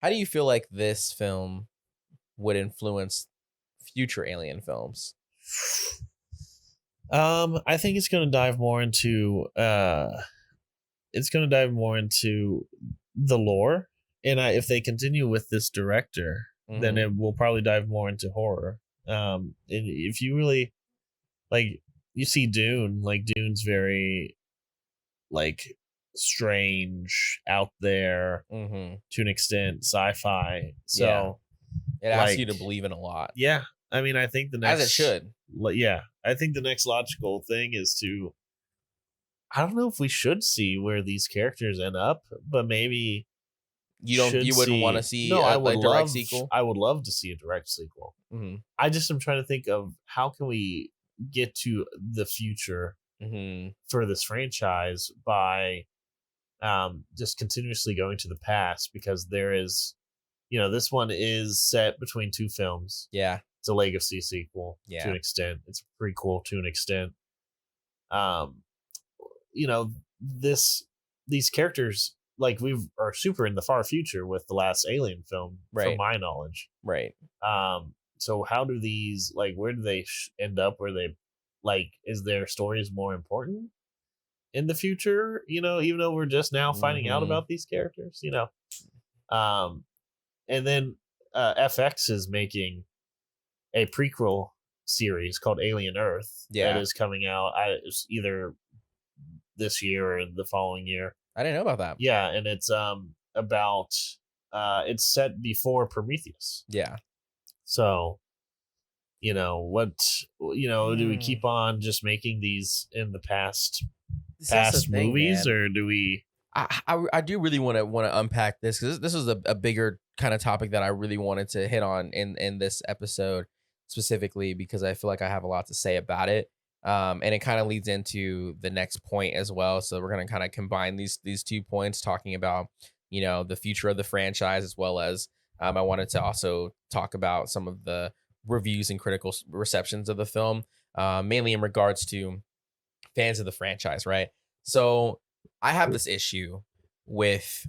How do you feel like this film would influence future Alien films? I think it's going to dive more into the lore, and if they continue with this director, then Hmm. it will probably dive more into horror. And if you really like, you see Dune, like Dune's very like strange, out there Hmm. to an extent, sci-fi. Yeah, So it asks you like, to believe in a lot, yeah, I mean, I think as it should. I think the next logical thing is to, I don't know if we should see where these characters end up, but maybe You should wouldn't want to see. see No, a direct sequel. I would love to see a direct sequel. Hmm. I just am trying to think of how can we get to the future Hmm. for this franchise by just continuously going to the past, because there is, this one is set between two films. Yeah, It's a legacy sequel to yeah. an extent. It's a prequel to an extent. Um, you know, this these characters, like, we are super in the far future with the last Alien film, from Right, my knowledge. right. So how do these, like, where do they end up? Where they, like, is their stories more important in the future? Even though we're just now finding out Hmm. about these characters. Um, and then FX is making a prequel series called Alien Earth that Yeah, is coming out. It's either this year or the following year. I didn't know about that. Yeah, and it's about it's set before Prometheus. Yeah. So, what, do we Hmm. keep on just making these in the See, that's the past thing, movies, man. or do we? I do really want to unpack this because this was a bigger kind of topic that I really wanted to hit on in this episode specifically because I feel like I have a lot to say about it. And it kind of leads into the next point as well. So we're gonna kind of combine these 2 points, talking about the future of the franchise as well as I wanted to also talk about some of the reviews and critical receptions of the film, mainly in regards to fans of the franchise, right? So I have this issue with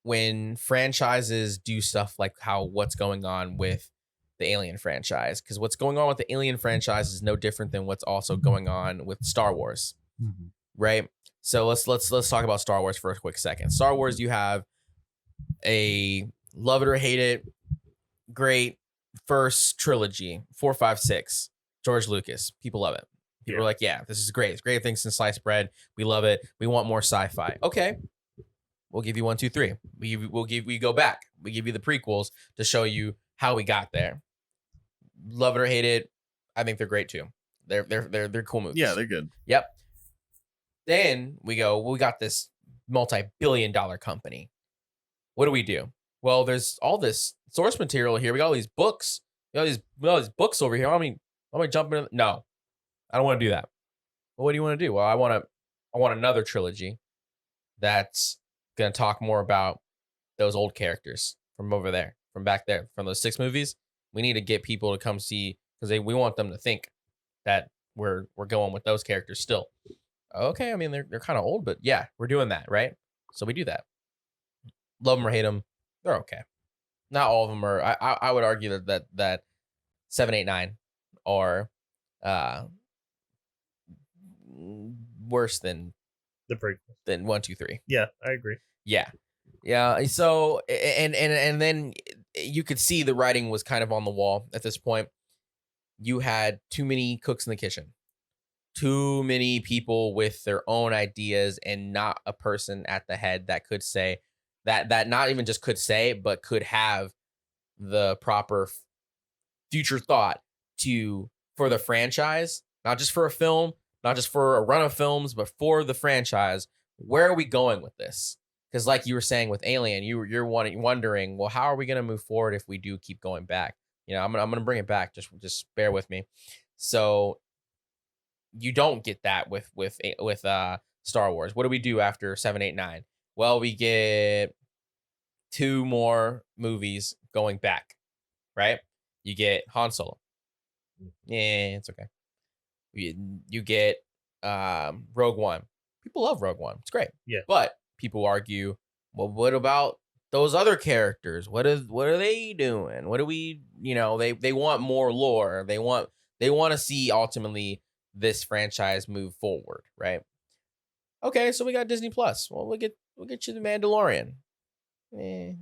when franchises do stuff like what's going on with the Alien franchise, because what's going on with the Alien franchise is no different than what's also going on with Star Wars, Mhm. right? So let's talk about Star Wars for a quick second. Star Wars, you have a love it or hate it, great first trilogy, 4, 5, 6. George Lucas, people love it. People are Yeah. like, yeah, this is great. It's great things since sliced bread. We love it. We want more sci-fi. Okay, we'll give you 1, 2, 3. We go back. We give you the prequels to show you how we got there. Love it or hate it, I think they're great too. They're cool Yeah, movies. they're good. Yep. Then we go, well, we got this multi-billion-dollar company. What do we do? Well, there's all this source material here. We got all these books. We got all these books over here. I jump in. No, I don't want to do that. Well, what do you want to do? Well, I want another trilogy that's gonna talk more about those old characters from over there, from back there, from those 6 movies. We need to get people to come see because we want them to think that we're going with those characters still. Okay, I mean they're kind of old, but yeah, we're doing that, right? So we do that. Love them or hate them, they're okay. Not all of them are. I would argue that 7, 8, 9 are uh worse The prequel. than 1, 2, 3. Yeah, I agree. Yeah. Yeah. So and then you could see the writing was kind of on the wall at this point. You had too many cooks in the kitchen, too many people with their own ideas, and not a person at the head that could say that not even just could say, but could have the proper future thought to for the franchise, not just for a film, not just for a run of films, but for the franchise. Where are we going with this? Because, like you were saying with Alien, you're wondering, well, how are we going to move forward if we do keep going back? I'm gonna bring it back. Just bear with me. So you don't get that with Star Wars. What do we do after 7, 8, 9? Well, we get 2 more movies going back, right? You get Han Solo. Yeah, it's okay. You get Rogue One. People love Rogue One. It's great. Yeah. But people argue, well, what about those other characters, what are they doing? What do we, they want more lore. They want to see ultimately this franchise move forward, right? Okay, so we got Disney Plus. Well, we'll get you the Mandalorian. Eh,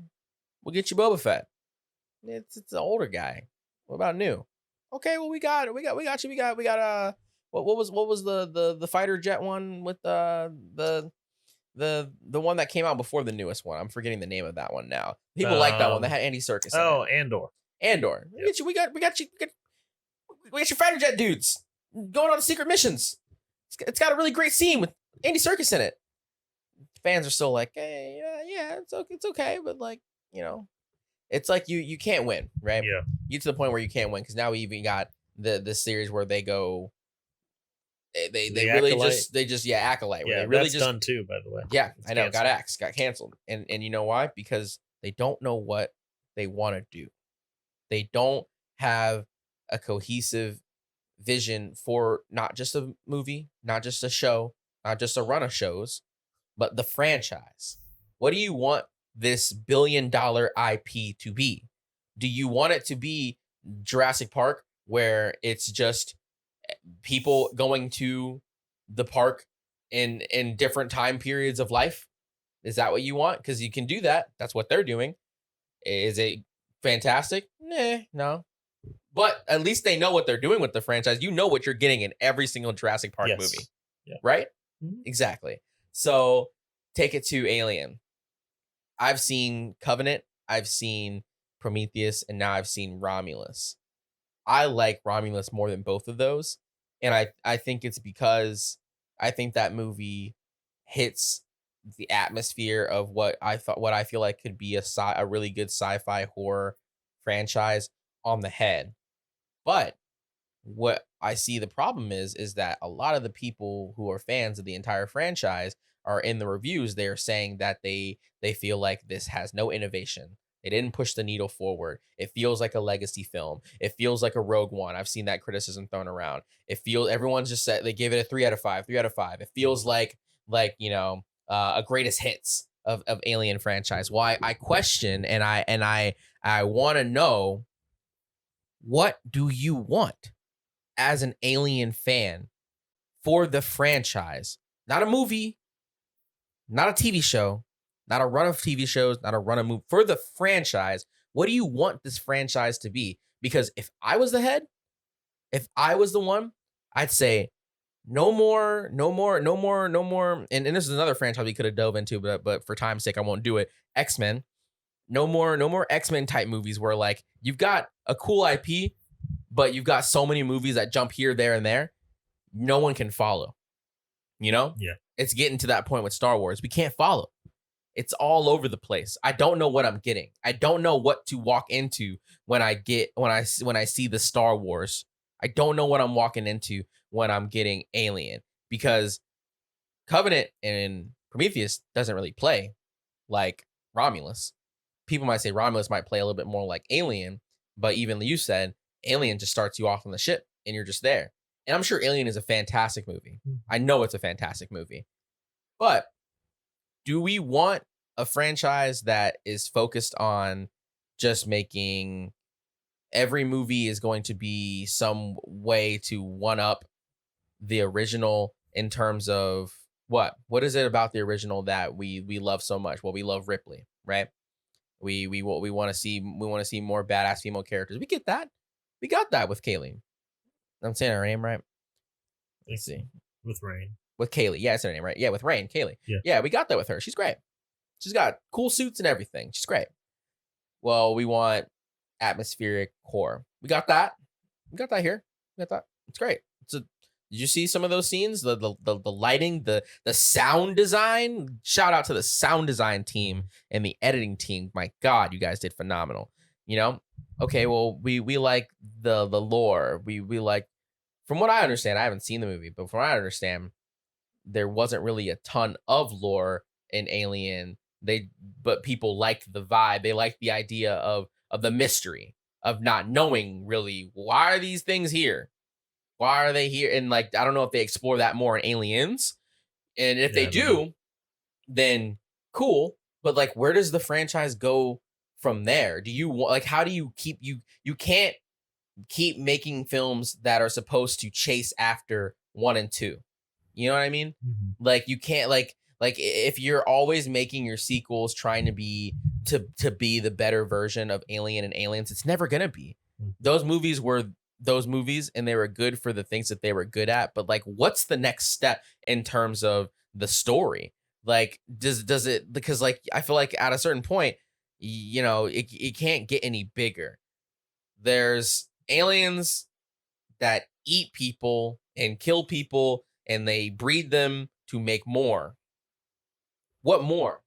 we'll get you Boba Fett. It's an older guy. What about new? Okay, well we got you. We got what was the fighter jet one with the one that came out before the newest one? I'm forgetting the name of that one now. People like that one. That Um, had Andy Serkis in it. oh, Andor. Andor. We Yep. get you. We got your fighter jet dudes going on secret missions. It's got a really great scene with Andy Serkis in it. Fans are still like, hey, yeah, it's okay, but like, you know, it's like you can't win, right? Yeah. You get to the point where you can't win because now we even got the series where they go, they The really Acolyte. just yeah, Acolyte, where Yeah, they really that's just done too, by the way. yeah, It's I know, got canceled. axed, got canceled, and you know why? Because they don't know what they want to do. They don't have a cohesive vision for not just a movie, not just a show, not just a run of shows, but the franchise. What do you want this $1 billion IP to be? Do you want it to be Jurassic Park, where it's just people going to the park in different time periods of life? Is that what you want? Because you can do that. That's what they're doing. Is it fantastic? Nah, no. But at least they know what they're doing with the franchise. You know what you're getting in every single Jurassic Park movie, Yes. Yeah. right? Mhm. Exactly. So take it to Alien. I've seen Covenant, I've seen Prometheus, and now I've seen Romulus. I like Romulus more than both of those. And I think it's because I think that movie hits the atmosphere of what I feel like could be a really good sci-fi horror franchise on the head. But what I see the problem is that a lot of the people who are fans of the entire franchise are in the reviews. They're saying that they feel like this has no innovation. They didn't push the needle forward. It feels like a legacy film. It feels like a Rogue One. I've seen that criticism thrown around. It feels everyone's just said they gave it a 3 out of 5, 3 out of 5. It feels like a greatest hits of Alien franchise. Why I question and I want to know, what do you want as an Alien fan for the franchise? Not a movie, not a TV show, not a run of TV shows, not a run of movie. For the franchise, what do you want this franchise to be? Because if I was the head, if I was the one, I'd say no more, no more, no more, no more. And this is another franchise we could have dove into, but for time's sake, I won't do it. X-Men. No more X-Men type movies where like you've got a cool IP, but you've got so many movies that jump here, there, and there. No one can follow. You know, Yeah. it's getting to that point with Star Wars. We can't follow. It's all over the place. I don't know what I'm getting. I don't know what to walk into when I see the Star Wars. I don't know what I'm walking into when I'm getting Alien, because Covenant and Prometheus doesn't really play like Romulus. People might say Romulus might play a little bit more like Alien, but even you said Alien just starts you off on the ship and you're just there. And I'm sure Alien is a fantastic movie. I know it's a fantastic movie. But do we want a franchise that is focused on just making every movie is going to be some way to one up the original in terms of what is it about the original that we love so much? Well, we love Ripley, right? We want to see more badass female characters. We get that. We got that with Kaylee. I'm saying her name right. Let's see. With Rain. With Kaylee. Yeah, it's her name, right? Yeah, with Rain, Kaylee. Yeah. Yeah, we got that with her. She's great. She's got cool suits and everything. She's great. Well, we want atmospheric horror. We got that. We got that here. We got that. It's great. Did you see some of those scenes? The lighting, the sound design. Shout out to the sound design team and the editing team. My God, you guys did phenomenal. You know? Okay, well, we like the lore. We like, from what I understand, I haven't seen the movie, but from what I understand, there wasn't really a ton of lore in Alien. But people liked the vibe. They liked the idea of the mystery of not knowing really, why are these things here? Why are they here? And like, I don't know if they explore that more in Aliens. And if Yeah, they I don't know. do, then cool. But like, where does the franchise go from there? Do you like how do you keep you can't keep making films that are supposed to chase after one and two. You know what I mean? Mhm. Like you can't if you're always making your sequels trying to be the better version of Alien and Aliens, it's never gonna be. Mhm. Those movies were those movies and they were good for the things that they were good at, but like what's the next step in terms of the story? Like does it because like I feel like at a certain point, it can't get any bigger. There's aliens that eat people and kill people and they breed them to make more. What more?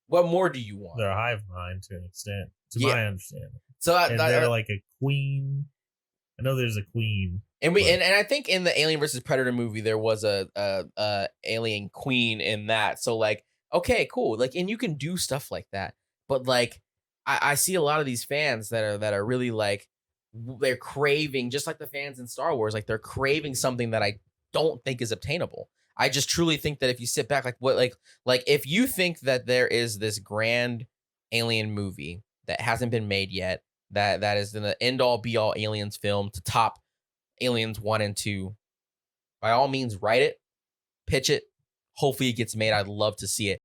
What more do you want? They're a hive mind to an extent, to Yeah. my understanding. So And they're like a queen. I know there's a queen, and we but and I think in the Alien versus Predator movie there was a alien queen in that. So like, okay, cool. Like, and you can do stuff like that. But like, I see a lot of these fans that are really like they're craving just like the fans in Star Wars. Like they're craving something that I don't think is obtainable. I just truly think that if you sit back, like if you think that there is this grand alien movie that hasn't been made yet, that is the end all be all aliens film to top Aliens 1 and 2, by all means, write it, pitch it. Hopefully, it gets made. I'd love to see it.